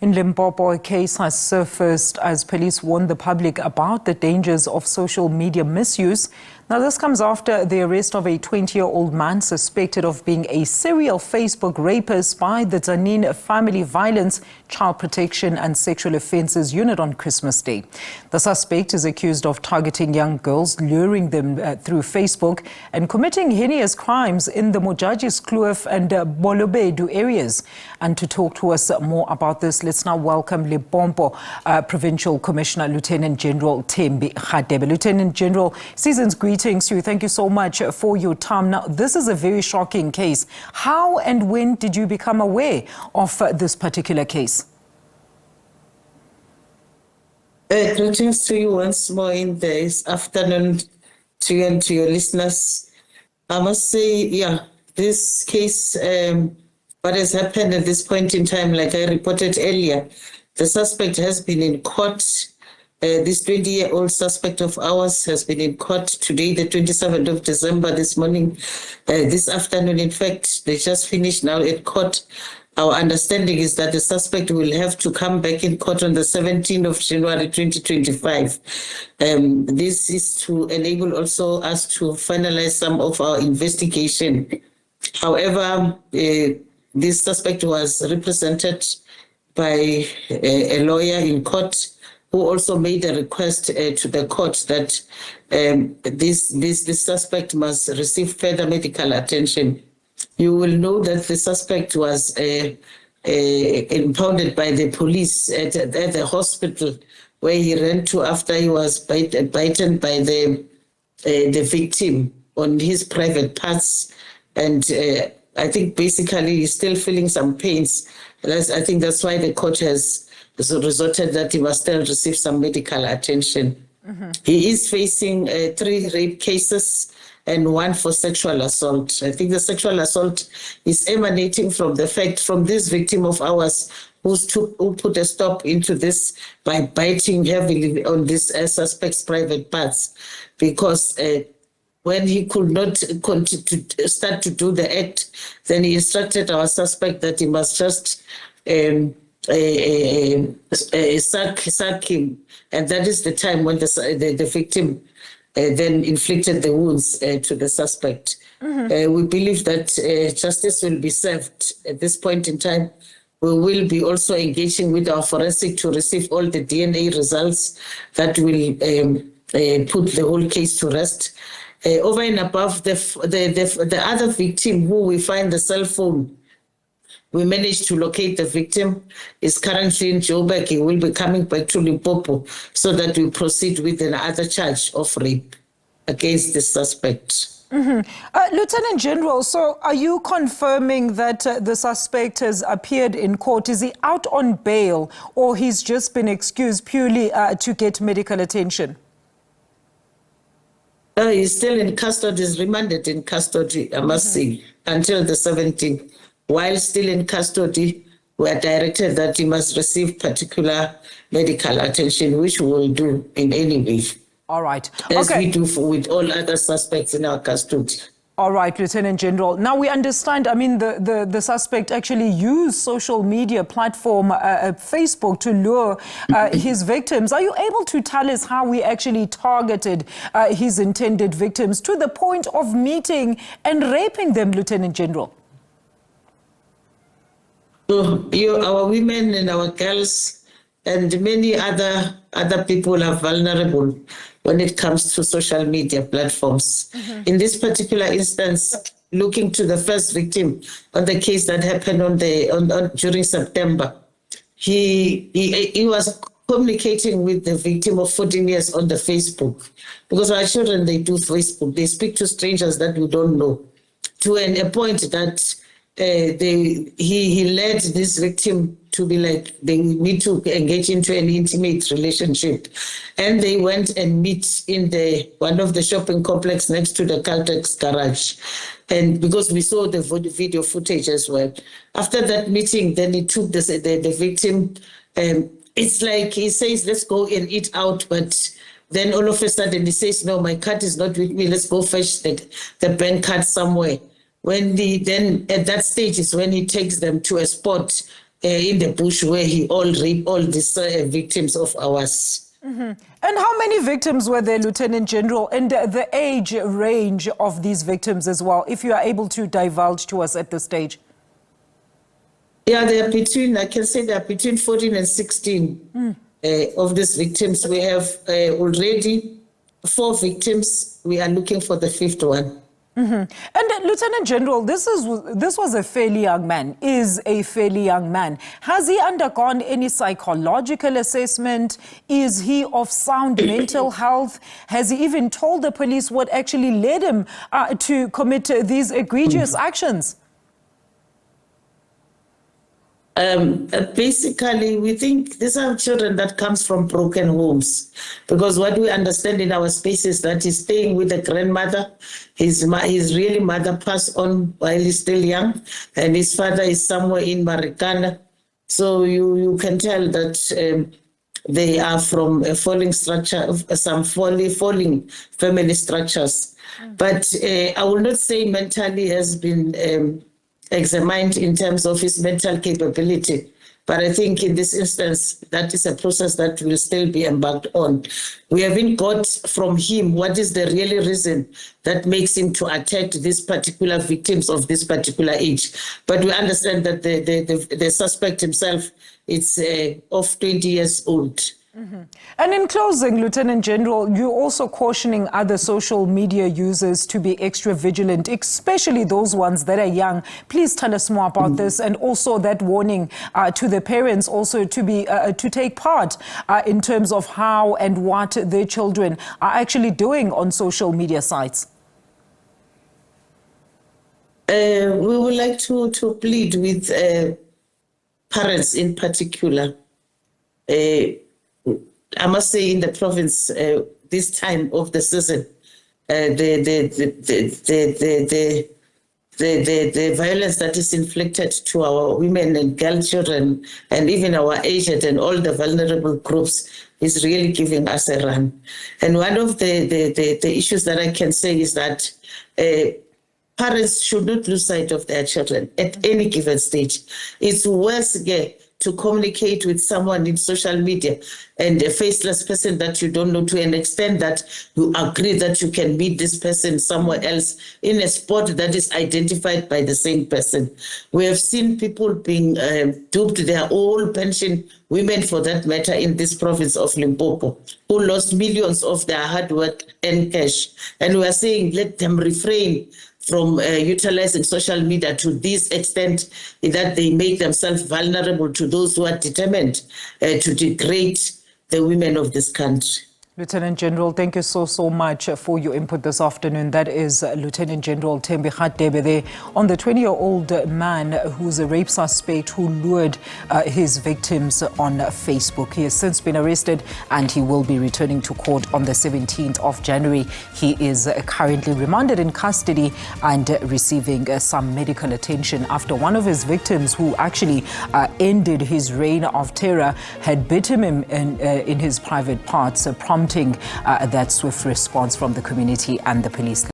In Limpopo, a case has surfaced as police warn the public about the dangers of social media misuse. Now, this comes after the arrest of a 20-year-old man suspected of being a serial Facebook rapist by the Gen Family Violence, Child Protection and Sexual Offences Unit on Christmas Day. The suspect is accused of targeting young girls, luring them through Facebook and committing heinous crimes in the Mojajis, Kloof and Bolobedu areas. And to talk to us more about this, let's now welcome Limpopo Provincial Commissioner, Lieutenant General Thembi Hadebe. Lieutenant General, season's greetings to you. Thank you so much for your time. Now, this is a very shocking case. How and when did you become aware of this particular case? Greetings to you once more in this afternoon, to you and to your listeners. I must say, this case, what has happened at this point in time, like I reported earlier, the suspect has been in court. This 20-year-old suspect of ours has been in court today, the 27th of December, this morning, this afternoon. In fact, they just finished now at court. Our understanding is that the suspect will have to come back in court on the 17th of January 2025. This is to enable also us to finalize some of our investigation. However, this suspect was represented by a lawyer in court who also made a request to the court that this suspect must receive further medical attention. You will know that the suspect was impounded by the police at the hospital where he ran to after he was bitten by the victim on his private parts. And I think basically he's still feeling some pains. I think that's why the court has resorted that he must still receive some medical attention. Mm-hmm. He is facing 3 rape cases and 1 for sexual assault. I think the sexual assault is emanating from the fact from this victim of ours who put a stop into this by biting heavily on this suspect's private parts, because when he could not start to do the act, then he instructed our suspect that he must just suck him. And that is the time when the victim then inflicted the wounds to the suspect. Mm-hmm. We believe that justice will be served at this point in time. We will be also engaging with our forensic to receive all the DNA results that will put the whole case to rest. Over and above, the other victim who we find the cell phone, we managed to locate the victim, is currently in Joburg. He will be coming back to Limpopo so that we proceed with another charge of rape against the suspect. Mm-hmm. Lieutenant General, so are you confirming that the suspect has appeared in court? Is he out on bail or he's just been excused purely to get medical attention? He's still in custody, he's remanded in custody, I must say, until the 17th. While still in custody, we are directed that he must receive particular medical attention, which we will do in any way. All right. As we do with all other suspects in our custody. All right, Lieutenant General. Now we understand, I mean, the suspect actually used social media platform, Facebook, to lure his victims. Are you able to tell us how he actually targeted his intended victims to the point of meeting and raping them, Lieutenant General? So our women and our girls and many other people are vulnerable when it comes to social media platforms. Mm-hmm. In this particular instance, looking to the first victim on the case that happened during September, he was communicating with the victim of 14 years on the Facebook, because our children, they do Facebook. They speak to strangers that we don't know, to a point that he led this victim to be like, they need to engage into an intimate relationship. And they went and meet in one of the shopping complex next to the Caltex garage. And because we saw the video footage as well. After that meeting, then he took the victim. It's like he says, let's go and eat out. But then all of a sudden he says, no, my card is not with me. Let's go fetch the bank card somewhere. Then at that stage is when he takes them to a spot in the bush where he all raped all these victims of ours. And how many victims were there, Lieutenant General, and the age range of these victims as well, if you are able to divulge to us at this stage? Yeah, they are between, I can say they are between 14 and 16 of these victims. We have already 4 victims. We are looking for the 5th one. And Lieutenant General, this was a fairly young man, is a fairly young man. Has he undergone any psychological assessment? Is he of sound mental health? Has he even told the police what actually led him to commit these egregious actions? Basically, we think these are children that comes from broken homes, because what we understand in our space is that he's staying with a grandmother. His really mother passed on while he's still young, and his father is somewhere in Marikana. So you can tell that they are from a falling structure, some falling family structures. But I will not say mentally has been examined in terms of his mental capability. But I think in this instance, that is a process that will still be embarked on. We haven't got from him what is the real reason that makes him to attack these particular victims of this particular age. But we understand that the suspect himself is of 20 years old. And in closing, Lieutenant General, you're also cautioning other social media users to be extra vigilant, especially those ones that are young. Please tell us more about this, and also that warning to the parents also to take part in terms of how and what their children are actually doing on social media sites. We would like to plead with parents in particular. I must say, in the province, this time of the season, the violence that is inflicted to our women and girl children, and even our aged and all the vulnerable groups, is really giving us a run. And one of the issues that I can say is that parents should not lose sight of their children at any given stage. It's worse to communicate with someone in social media and a faceless person that you don't know, to an extent that you agree that you can meet this person somewhere else in a spot that is identified by the same person. We have seen people being duped, their old pension, women for that matter, in this province of Limpopo, who lost millions of their hard work and cash. And we are saying, let them refrain from utilizing social media to this extent that they make themselves vulnerable to those who are determined to degrade the women of this country. Lieutenant General, thank you so much for your input this afternoon. That is Lieutenant General Thembi Hadebe there on the 20-year-old man who's a rape suspect who lured his victims on Facebook. He has since been arrested and he will be returning to court on the 17th of January. He is currently remanded in custody and receiving some medical attention after one of his victims, who actually ended his reign of terror, had bit him in his private parts, prompting that swift response from the community and the police.